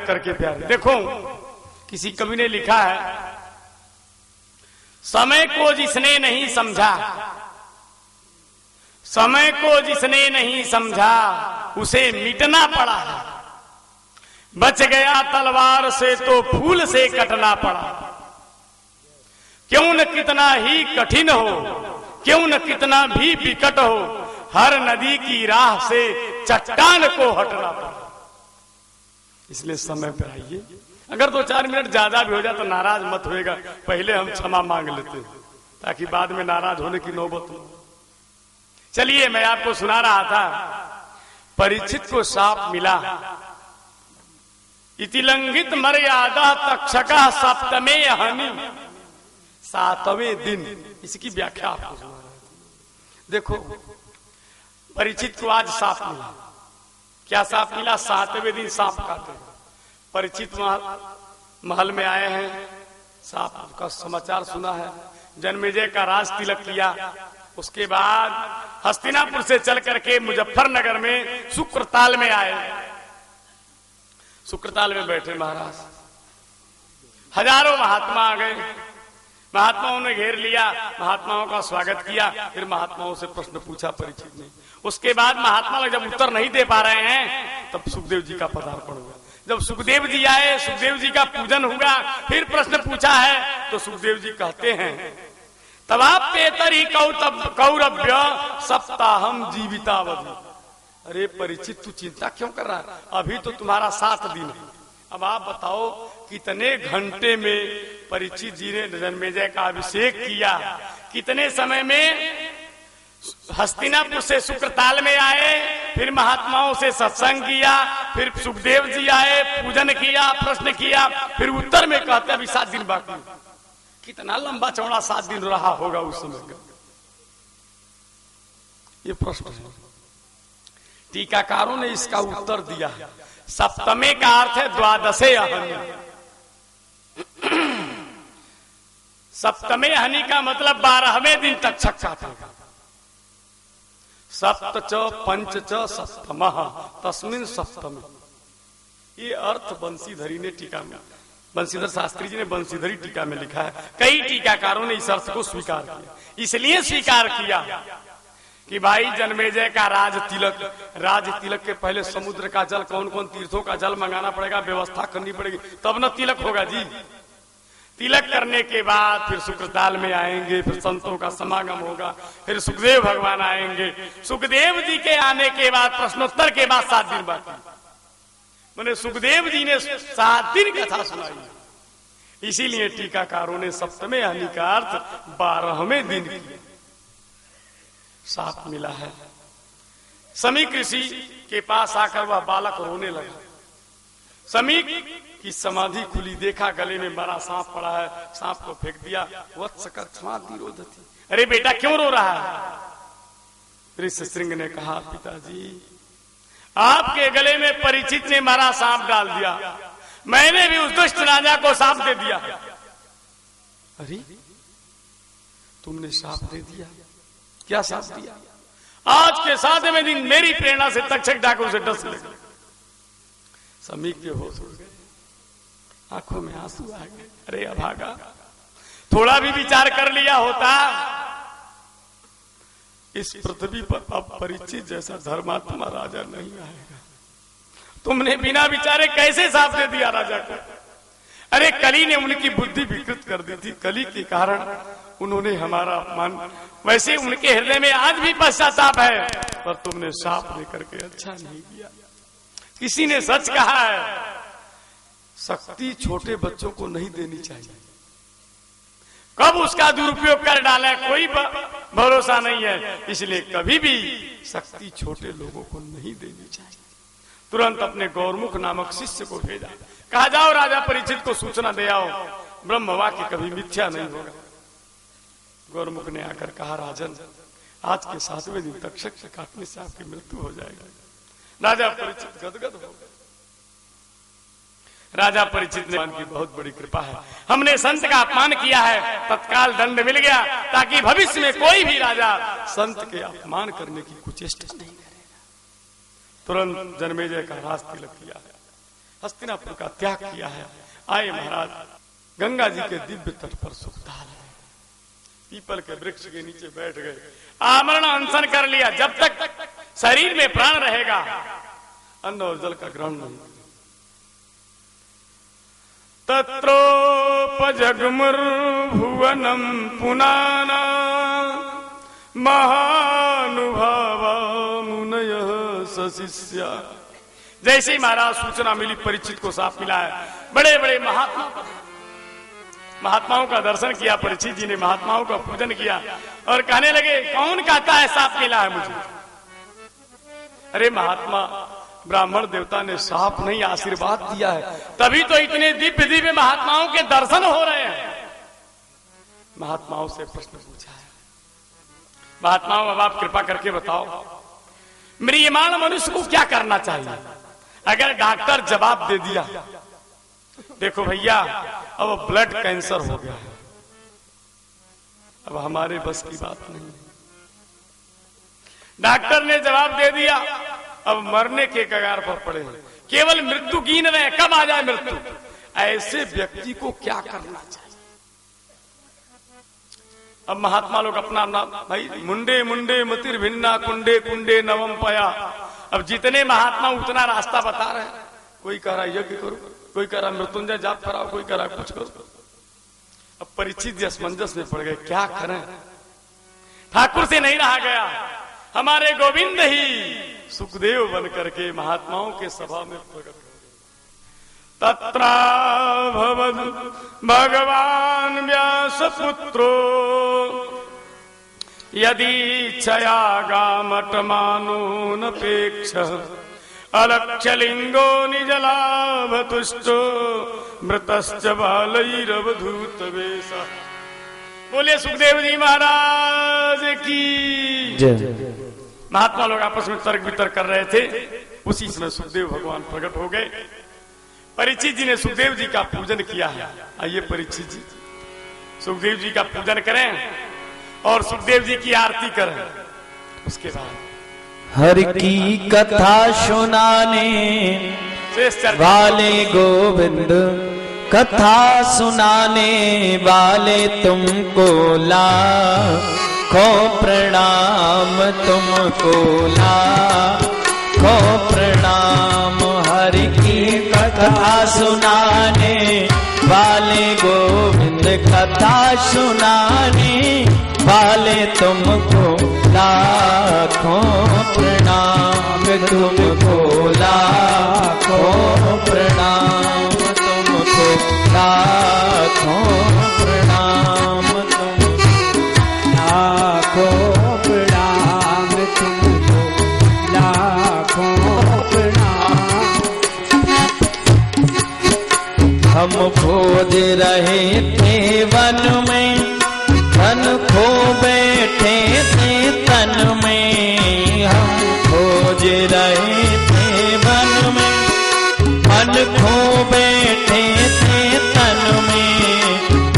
करके प्यारे। देखो किसी कवि ने लिखा है, समय को जिसने नहीं समझा, समय को जिसने नहीं समझा उसे मिटना पड़ा है, बच गया तलवार से तो फूल से कटना पड़ा। क्यों न कितना ही कठिन हो, क्यों न कितना भी विकट हो, हर नदी की राह से चट्टान को हटना पड़ा। इसलिए समय पर आइए। अगर 2-4 मिनट ज्यादा भी हो जाए तो नाराज मत होएगा, पहले हम क्षमा मांग लेते हैं ताकि बाद में नाराज होने की नौबत हो। चलिए मैं आपको सुना रहा था, परीक्षित को शाप मिला, इतिलंघित मर्यादा तक्षका सप्तमे हनि, 7वें दिन। इसकी व्याख्या आपको सुना रहा था। देखो परीक्षित को आज शाप मिला। क्या शाप मिला? 7वें दिन सांप काटे। परीक्षित महल में आए हैं, सांप का समाचार सुना है, जन्मेजय का राज तिलक किया। उसके बाद हस्तिनापुर से चल करके मुजफ्फरनगर में शुक्रताल में आए। शुक्रताल में बैठे महाराज, हजारों महात्मा आ गए। महात्माओं ने घेर लिया, महात्माओं का स्वागत किया, फिर महात्माओं से प्रश्न पूछा परीक्षित ने। उसके बाद महात्मा लोग जब उत्तर नहीं दे पा रहे हैं तब सुखदेव जी का पदार्पण हुआ। जब सुखदेव जी आए, सुखदेव जी का पूजन हुआ, फिर प्रश्न पूछा है तो सुखदेव जी कहते हैं, तब आप पेतरी कौरव्य सप्ताहम जीवितावधि। अरे परीक्षित तू चिंता क्यों कर रहा है, अभी तो तुम्हारा 7 दिन है। अब आप बताओ कितने घंटे में परीक्षित जी ने जन्मेजय का अभिषेक किया, कितने समय में हस्तिनापुर से शुक्रताल में आए, फिर महात्माओं से सत्संग किया, फिर सुखदेव जी आए, पूजन किया, प्रश्न किया, फिर उत्तर में कहते अभी 7 दिन बाकी। कितना लंबा चौड़ा 7 दिन रहा होगा उस समय का, ये प्रश्न है। टीकाकारों ने इसका उत्तर दिया, सप्तमे का अर्थ है द्वादशे अहनि। सप्तमे हनि का मतलब 12वें दिन तक छक्का था। सप्त च पंच च सप्तमः तस्मिन् सप्तमे, ये अर्थ बंशीधरी ने टीका में, बंशीधर शास्त्री जी ने बंशीधरी टीका में लिखा है। कई टीकाकारों ने इस अर्थ को स्वीकार किया। इसलिए स्वीकार किया कि भाई जन्मेजय का राज तिलक के पहले समुद्र का जल, कौन कौन तीर्थों का जल मंगाना पड़ेगा, व्यवस्था करनी पड़ेगी, तब न तिलक होगा जी। तिलक करने के बाद फिर शुक्रताल में आएंगे, फिर संतों का समागम होगा, फिर सुखदेव भगवान आएंगे। सुखदेव जी के आने के बाद प्रश्नोत्तर के बाद 7 दिन बाकी। मैंने सुखदेव जी ने 7 दिन कथा सुनाई। इसीलिए टीकाकारों ने सप्तमे हनि का अर्थ 12वें दिन किया। साप मिला है। समीक ऋषि के पास आकर वह बालक रोने लगा। समीक की समाधि खुली, देखा गले में बड़ा सांप पड़ा है, सांप को फेंक दिया। वत्स कथमादि रोदती, अरे बेटा क्यों रो रहा है? ऋषिशृंग ने कहा, पिताजी आपके गले में परीक्षित ने मारा सांप डाल दिया, मैंने भी उस दुष्ट राजा को सांप दे दिया। अरे तुमने सांप दे दिया? क्या सांप दिया? आज के 7वें दिन मेरी प्रेरणा से तक्षक डाकू से डस लगे। समीक के होश उड़ गए, आंखों में आंसू आ गए। अरे अभागा, थोड़ा भी विचार कर लिया होता, इस पृथ्वी पर अब परीक्षित जैसा धर्मात्मा राजा नहीं आएगा। तुमने बिना विचारे कैसे साफ दे दिया राजा को? अरे कली ने उनकी बुद्धि विकृत कर दी थी, कली के कारण उन्होंने हमारा अपमान, वैसे उनके हृदय में आज भी पश्चाताप है, पर तुमने साफ लेकर के अच्छा नहीं किया। किसी ने सच कहा है, शक्ति छोटे बच्चों को नहीं देनी चाहिए, कब उसका दुरुपयोग कर डाले कोई भरोसा नहीं है। इसलिए कभी भी शक्ति छोटे लोगों को नहीं देनी चाहिए। तुरंत अपने गौरमुख नामक शिष्य को भेजा, कहा जाओ राजा परीक्षित को सूचना दे आओ, ब्रह्म वाक्य कभी मिथ्या नहीं होगा। गौरमुख ने आकर कहा, राजन आज के 7वें दिन तक्षक से काटने से आपकी मृत्यु हो जाएगी। राजा परीक्षित गदगद हो गए। राजा परीक्षित ने की बहुत बड़ी कृपा है, हमने संत का अपमान किया है, तत्काल दंड मिल गया, ताकि भविष्य में कोई भी राजा संत के अपमान करने की कुचेष्टा नहीं करेगा। तुरंत जन्मेजय का राज तिलक किया। हस्तिनापुर का त्याग किया है। आए महाराज गंगा जी के दिव्य तट पर सुखदाल है, पीपल के वृक्ष के नीचे बैठ गए, आमरण अनशन कर लिया। जब तक शरीर में प्राण रहेगा अन्न और जल का ग्रहण नहीं। तत्रोपजगमुर्भुवनम पुनाना महानुभावा मुनयः सशिष्या। जैसे ही महाराज सूचना मिली, परीक्षित को साफ मिला है, बड़े बड़े महात्माओं का दर्शन किया। परीक्षित जी ने महात्माओं का पूजन किया और कहने लगे, कौन कहता है साफ मिला है मुझे? अरे महात्मा, ब्राह्मण देवता ने साफ नहीं आशीर्वाद दिया है, तभी तो इतने दिव्य दिव्य महात्माओं के दर्शन हो रहे हैं। महात्माओं से प्रश्न पूछा है, महात्माओं अब आप कृपा करके बताओ, म्रियमाण मनुष्य को क्या करना चाहिए? अगर डॉक्टर जवाब दे दिया, देखो भैया अब ब्लड कैंसर हो गया है, अब हमारे बस की बात नहीं। डॉक्टर ने जवाब दे दिया, अब मरने के कगार पर पड़े हैं, केवल मृत्यु गिन रहे, कब आ जाए मृत्यु। ऐसे व्यक्ति को क्या करना चाहिए? अब महात्मा लोग अपना अपना, भाई मुंडे मुंडे मतिर भिन्ना कुंडे कुंडे नवम पया। अब जितने महात्मा उतना रास्ता बता रहे हैं। कोई कह रहा यज्ञ करो, कोई कह रहा मृत्युंजय जाप कराओ, कोई कह रहा कुछ करो। अब परीक्षित जी असमंजस में पड़ गए, क्या करें? ठाकुर से नहीं रहा गया, हमारे गोविंद ही सुखदेव बन करके महात्माओं के सभा में प्रकट हो गए। तत्राभवद भगवान व्यास पुत्रो यदि छया गामटमानो नपेक्ष अलक्षलिंगो निजलाभ तुष्टो मृतश्च बालैरवधूत वेश। बोले सुखदेव जी महाराज की जय। महात्मा लोग आपस में तर्क वितर्क कर रहे थे, उसी समय सुखदेव भगवान प्रकट हो गए। परीक्षित जी ने सुखदेव जी का पूजन किया है। आइए परीक्षित जी सुखदेव जी का पूजन करें और सुखदेव जी की आरती करें। उसके बाद हर की कथा सुनाने वाले गोविंद, कथा सुनाने वाले तुमको लाखों प्रणाम, तुमको लाखों प्रणाम। हर की कथा सुनाने वाले गोविंद, कथा सुनाने वाले तुमको लाखों प्रणाम, तुमको लाखों प्रणाम, तुमको लाखों प्रणाम, तुमको लाखों प्रणाम, तुमको लाखों प्रणाम। हम खोज रहे थे वन में, धन खो बैठे थे तन में। हम खोज रहे थे वन में, मन खो बैठे थे तन में।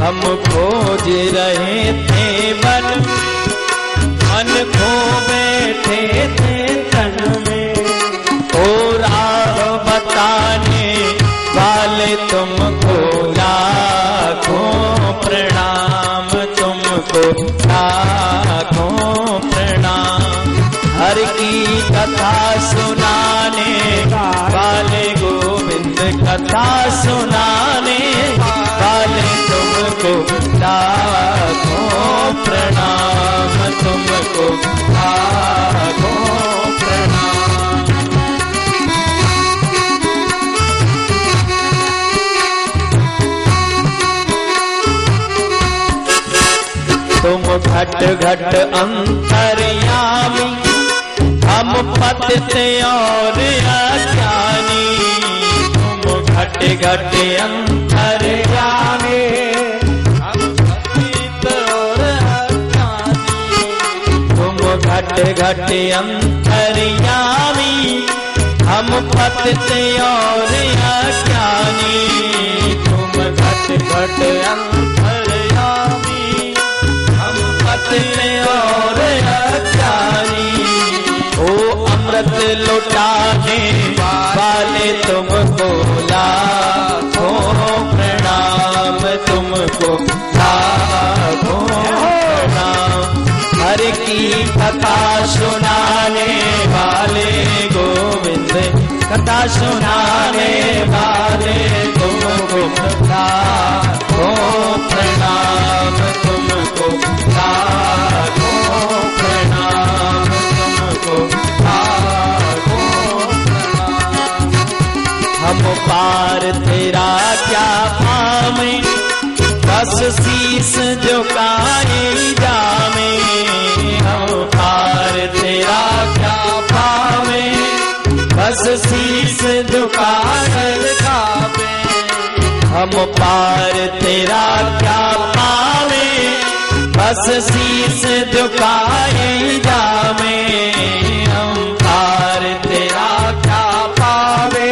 हम खोज रहे थे वन, मन खो बैठे थे तन में। ओ राह बताने वाले तुमको लाखों प्रणाम, तुमको लाखों प्रणाम। हर की कथा सुनाने वाले गोविंद, कथा सुनाने वाले तुमको लाखों प्रणाम, तुमको लाखों प्रणाम। तुम घट घट अंतर्यामी, हम पतित और अज्ञानी। तुम घट घट अंतर्यामी, हम पतित और अज्ञानी। तुम घट घट अंतर्यामी, हम पतित और अज्ञानी। तुम घट घट अंतर्यामी, और अज्ञानी। ओ अमृत लुटाने वाले तुमको सुनाने वाले गोविंद, कथा सुनाने वाले तुमको लाखों प्रणाम, तुमको लाखों प्रणाम, तुमको लाखों प्रणाम। हम पार तेरा क्या पावे, बस शीस झुकाए जावे। हम पार तेरा क्या पावे, बस शीस झुकाकर गावे। हम पार तेरा क्या पावे, बस शीस झुकाए जावे। हम पार तेरा क्या पावे,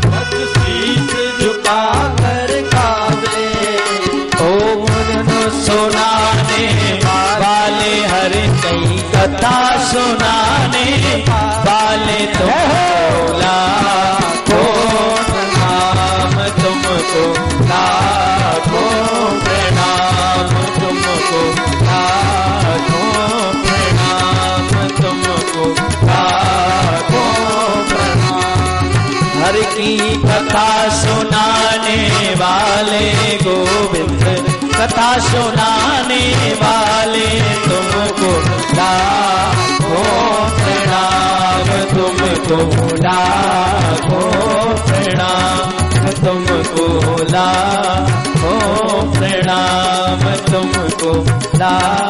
बस शीस झुकाकर गावे। ओ मन सुनाने वाले हर कई कथा सुनाने वाले तुमको लाखों प्रणाम, तुमको लाखों प्रणाम, तुमको लाखों प्रणाम, तुमको लाखों प्रणाम। हर की कथा सुनाने वाले गोविंद, कथा सुनाने वाले तुमको लाखों प्रणाम, तुमको लाखों प्रणाम, तुमको लाखों प्रणाम, तुमको लाखों